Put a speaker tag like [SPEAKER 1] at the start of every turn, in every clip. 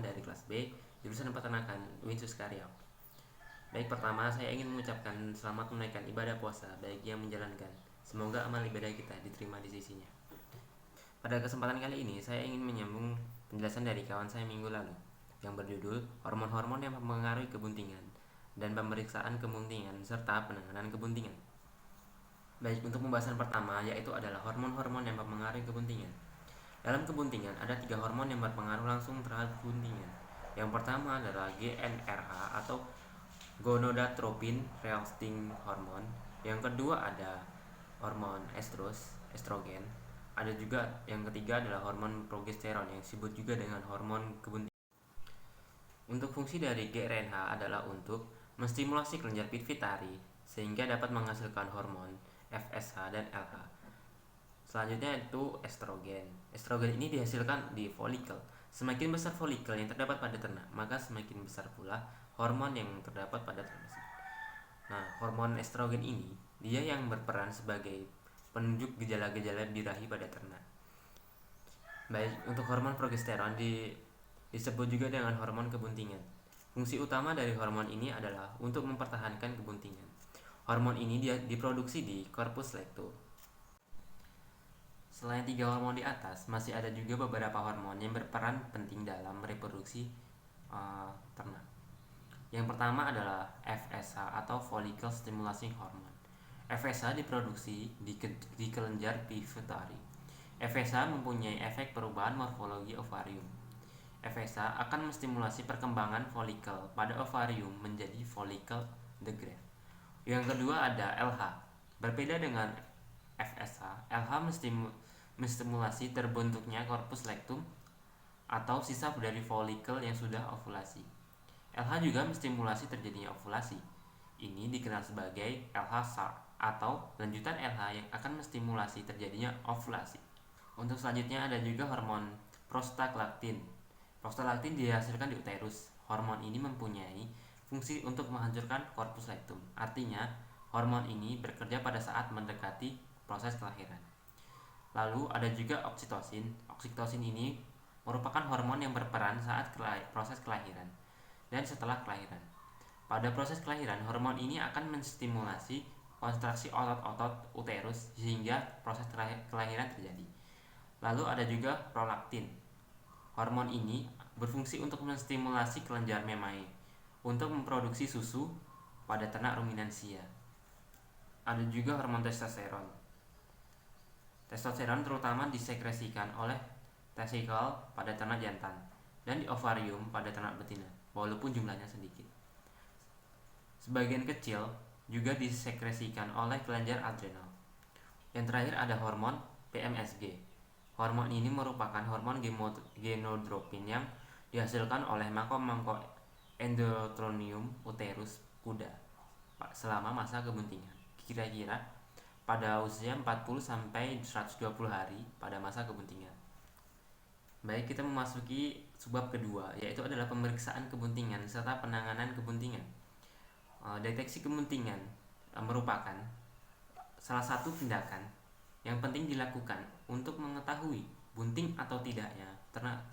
[SPEAKER 1] dari kelas B, jurusan Peternakan Winsus Karya. Baik, pertama saya ingin mengucapkan selamat menunaikan ibadah puasa baik yang menjalankan. Semoga amal ibadah kita diterima di sisinya. Pada kesempatan kali ini saya ingin menyambung penjelasan dari kawan saya minggu lalu yang berjudul hormon-hormon yang mempengaruhi kebuntingan dan pemeriksaan kebuntingan serta penanganan kebuntingan. Baik, untuk pembahasan pertama yaitu adalah hormon-hormon yang mempengaruhi kebuntingan. Dalam kebuntingan ada 3 hormon yang berpengaruh langsung terhadap kebuntingan. Yang pertama adalah GnRH atau gonadotropin resting hormone. Yang kedua ada hormon estrogen. Ada juga yang ketiga adalah hormon progesteron yang disebut juga dengan hormon kebuntingan. Untuk fungsi dari GnRH adalah untuk menstimulasi kelenjar pituitari sehingga dapat menghasilkan hormon FSH dan LH. Selanjutnya itu estrogen. Estrogen ini dihasilkan di folikel. Semakin besar folikel yang terdapat pada ternak, maka semakin besar pula hormon yang terdapat pada ternak. Nah, hormon estrogen ini dia yang berperan sebagai penunjuk gejala-gejala birahi pada ternak. Baik, untuk hormon progesteron disebut juga dengan hormon kebuntingan. Fungsi utama dari hormon ini adalah untuk mempertahankan kebuntingan. Hormon ini diproduksi di korpus lektum. Selain 3 hormon di atas, masih ada juga beberapa hormon yang berperan penting dalam reproduksi ternak. Yang pertama adalah FSH atau Follicle Stimulating Hormone. FSH diproduksi di kelenjar pituitari. FSH mempunyai efek perubahan morfologi ovarium. FSH akan menstimulasi perkembangan folikel pada ovarium menjadi follicle the graft. Yang kedua ada LH. Berbeda dengan FSH, LH menstimulasi terbentuknya korpus lektum atau sisa dari folikel yang sudah ovulasi. LH juga menstimulasi terjadinya ovulasi. Ini dikenal sebagai LH SART atau lanjutan LH yang akan menstimulasi terjadinya ovulasi. Untuk selanjutnya ada juga hormon prostaglandin. Prostaglandin dihasilkan di uterus. Hormon ini mempunyai fungsi untuk menghancurkan korpus lektum. Artinya, hormon ini bekerja pada saat mendekati proses kelahiran. Lalu ada juga oksitosin. Oksitosin ini merupakan hormon yang berperan saat proses kelahiran dan setelah kelahiran. Pada proses kelahiran, hormon ini akan menstimulasi kontraksi otot-otot uterus sehingga proses kelahiran terjadi. Lalu ada juga prolaktin. Hormon ini berfungsi untuk menstimulasi kelenjar memai untuk memproduksi susu pada ternak ruminansia. Ada juga hormon testosteron. Testosteron terutama disekresikan oleh testikel pada ternak jantan dan di ovarium pada ternak betina, walaupun jumlahnya sedikit. Sebagian kecil juga disekresikan oleh kelenjar adrenal. Yang terakhir ada hormon PMSG. Hormon ini merupakan hormon gonadotropin yang dihasilkan oleh mangkok endometrium uterus kuda selama masa kebuntingan. Kira-kira pada usia 40 sampai 120 hari pada masa kebuntingan. Baik, kita memasuki subbab kedua, yaitu adalah pemeriksaan kebuntingan serta penanganan kebuntingan. Deteksi kebuntingan merupakan salah satu tindakan yang penting dilakukan untuk mengetahui bunting atau tidaknya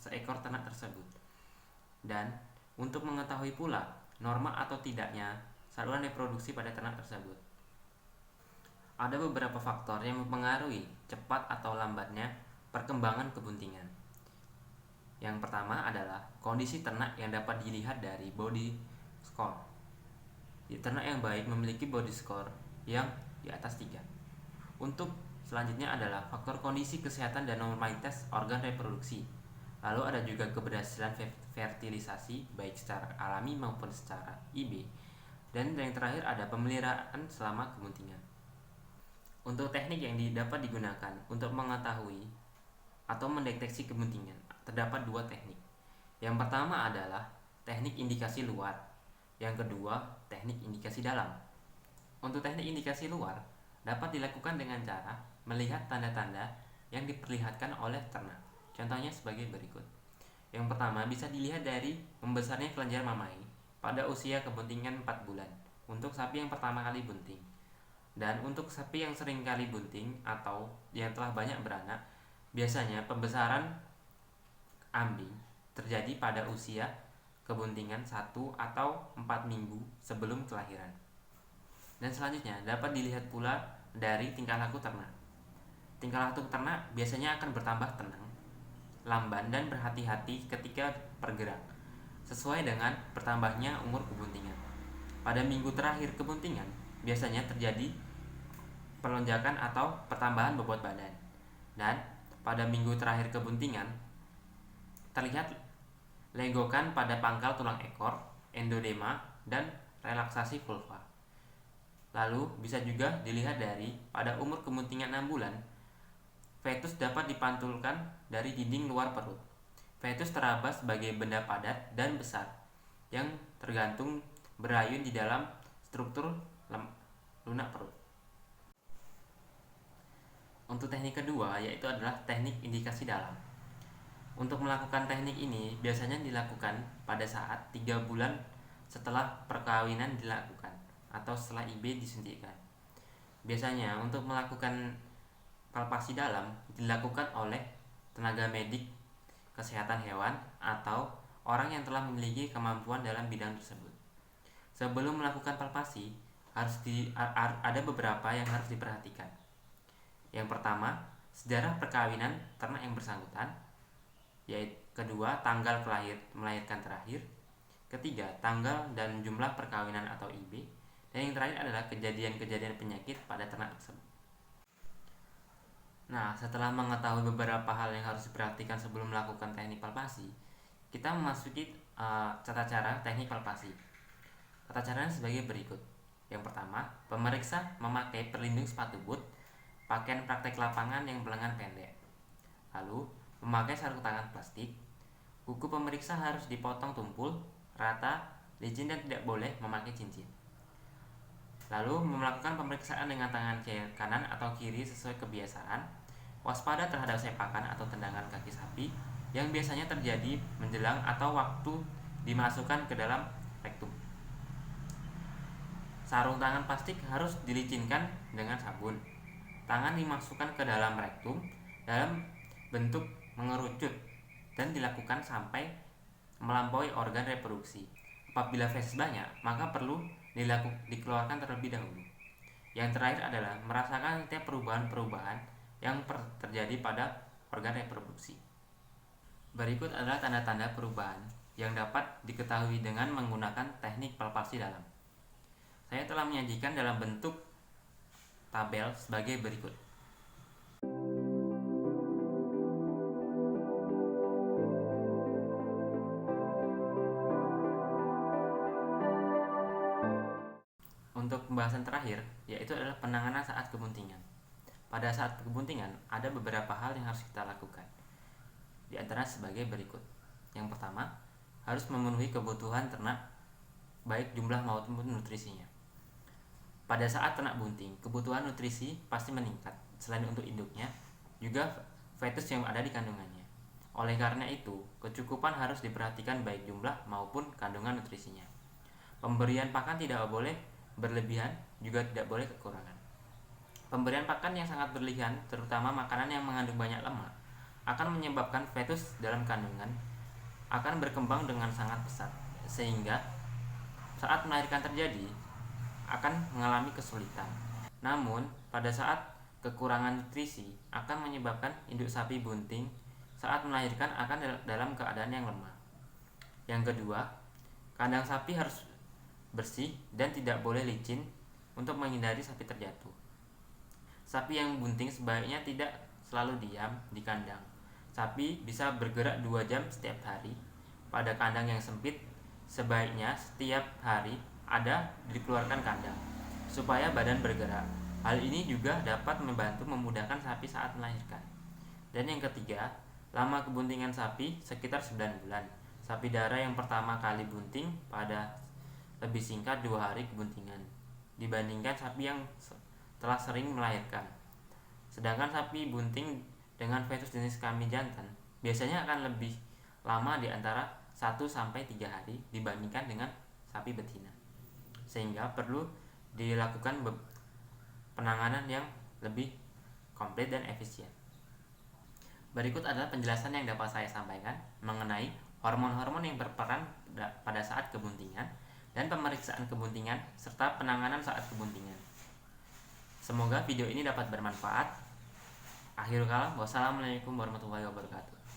[SPEAKER 1] seekor ternak tersebut, dan untuk mengetahui pula normal atau tidaknya saluran reproduksi pada ternak tersebut. Ada beberapa faktor yang mempengaruhi cepat atau lambatnya perkembangan kebuntingan. Yang pertama adalah kondisi ternak yang dapat dilihat dari body score. Ternak yang baik memiliki body score yang di atas 3. Untuk selanjutnya adalah faktor kondisi kesehatan dan normalitas organ reproduksi. Lalu ada juga keberhasilan fertilisasi baik secara alami maupun secara IB. Dan yang terakhir ada pemeliharaan selama kebuntingan. Untuk teknik yang dapat digunakan untuk mengetahui atau mendeteksi kebuntingan, terdapat 2 teknik. Yang pertama adalah teknik indikasi luar. Yang kedua, teknik indikasi dalam. Untuk teknik indikasi luar dapat dilakukan dengan cara melihat tanda-tanda yang diperlihatkan oleh ternak. Contohnya sebagai berikut. Yang pertama bisa dilihat dari membesarnya kelenjar mamai pada usia kebuntingan 4 bulan untuk sapi yang pertama kali bunting. Dan untuk sapi yang sering kali bunting atau yang telah banyak beranak, biasanya pembesaran ambing terjadi pada usia kebuntingan 1 atau 4 minggu sebelum kelahiran. Dan selanjutnya dapat dilihat pula dari tingkah laku ternak. Tingkah laku ternak biasanya akan bertambah tenang, lamban, dan berhati-hati ketika bergerak, sesuai dengan bertambahnya umur kebuntingan. Pada minggu terakhir kebuntingan, biasanya terjadi pelonjakan atau pertambahan bobot badan. Dan pada minggu terakhir kebuntingan, terlihat lenggokan pada pangkal tulang ekor, endodema, dan relaksasi vulva. Lalu bisa juga dilihat dari pada umur kebuntingan 6 bulan, fetus dapat dipantulkan dari dinding luar perut. Fetus teraba sebagai benda padat dan besar yang tergantung berayun di dalam struktur lunak perut. Untuk teknik kedua yaitu adalah teknik indikasi dalam. Untuk melakukan teknik ini biasanya dilakukan pada saat 3 bulan setelah perkawinan dilakukan atau setelah IB disuntikkan. Biasanya untuk melakukan palpasi dalam dilakukan oleh tenaga medik kesehatan hewan atau orang yang telah memiliki kemampuan dalam bidang tersebut. Sebelum melakukan palpasi ada beberapa yang harus diperhatikan. Yang pertama, sejarah perkawinan ternak yang bersangkutan. Yaitu kedua, tanggal melahirkan terakhir. Ketiga, tanggal dan jumlah perkawinan atau IB. Dan yang terakhir adalah kejadian-kejadian penyakit pada ternak tersebut. Nah, setelah mengetahui beberapa hal yang harus diperhatikan sebelum melakukan teknik palpasi, kita memasuki tata cara teknik palpasi. Tata caranya sebagai berikut. Yang pertama, pemeriksa memakai pelindung sepatu boot, pakaian praktek lapangan yang berlengan pendek. Lalu, memakai sarung tangan plastik. Kuku pemeriksa harus dipotong tumpul, rata, licin, dan tidak boleh memakai cincin. Lalu melakukan pemeriksaan dengan tangan kanan atau kiri sesuai kebiasaan. Waspada terhadap sepakan atau tendangan kaki sapi yang biasanya terjadi menjelang atau waktu dimasukkan ke dalam rektum. Sarung tangan plastik harus dilicinkan dengan sabun. Tangan dimasukkan ke dalam rektum dalam bentuk mengerucut dan dilakukan sampai melampaui organ reproduksi. Apabila feses banyak, maka perlu dikeluarkan terlebih dahulu. Yang terakhir adalah merasakan setiap perubahan-perubahan yang terjadi pada organ reproduksi. Berikut adalah tanda-tanda perubahan yang dapat diketahui dengan menggunakan teknik palpasi dalam. Saya telah menyajikan dalam bentuk tabel sebagai berikut. Untuk pembahasan terakhir, yaitu adalah penanganan saat kebuntingan. Pada saat kebuntingan, ada beberapa hal yang harus kita lakukan. Di antara sebagai berikut. Yang pertama, harus memenuhi kebutuhan ternak, baik jumlah maupun nutrisinya. Pada saat ternak bunting, kebutuhan nutrisi pasti meningkat. Selain untuk induknya, juga fetus yang ada di kandungannya. Oleh karena itu, kecukupan harus diperhatikan baik jumlah maupun kandungan nutrisinya. Pemberian pakan tidak boleh berlebihan, juga tidak boleh kekurangan. Pemberian pakan yang sangat berlebihan, terutama makanan yang mengandung banyak lemak, akan menyebabkan fetus dalam kandungan akan berkembang dengan sangat pesat, sehingga saat melahirkan terjadi akan mengalami kesulitan. Namun, pada saat kekurangan nutrisi akan menyebabkan induk sapi bunting saat melahirkan akan dalam keadaan yang lemah. Yang kedua, kandang sapi harus bersih dan tidak boleh licin untuk menghindari sapi terjatuh. Sapi yang bunting sebaiknya tidak selalu diam di kandang. Sapi bisa bergerak 2 jam setiap hari. Pada kandang yang sempit, sebaiknya setiap hari ada dikeluarkan kandang supaya badan bergerak. Hal ini juga dapat membantu memudahkan sapi saat melahirkan. Dan yang ketiga, lama kebuntingan sapi sekitar 9 bulan. Sapi darah yang pertama kali bunting pada lebih singkat 2 hari kebuntingan dibandingkan sapi yang telah sering melahirkan. Sedangkan sapi bunting dengan fetus jenis kambing jantan biasanya akan lebih lama di antara 1-3 hari dibandingkan dengan sapi betina. Sehingga perlu dilakukan penanganan yang lebih komplit dan efisien. Berikut adalah penjelasan yang dapat saya sampaikan mengenai hormon-hormon yang berperan pada saat kebuntingan, dan pemeriksaan kebuntingan serta penanganan saat kebuntingan. Semoga video ini dapat bermanfaat. Akhirul kalam, wassalamualaikum warahmatullahi wabarakatuh.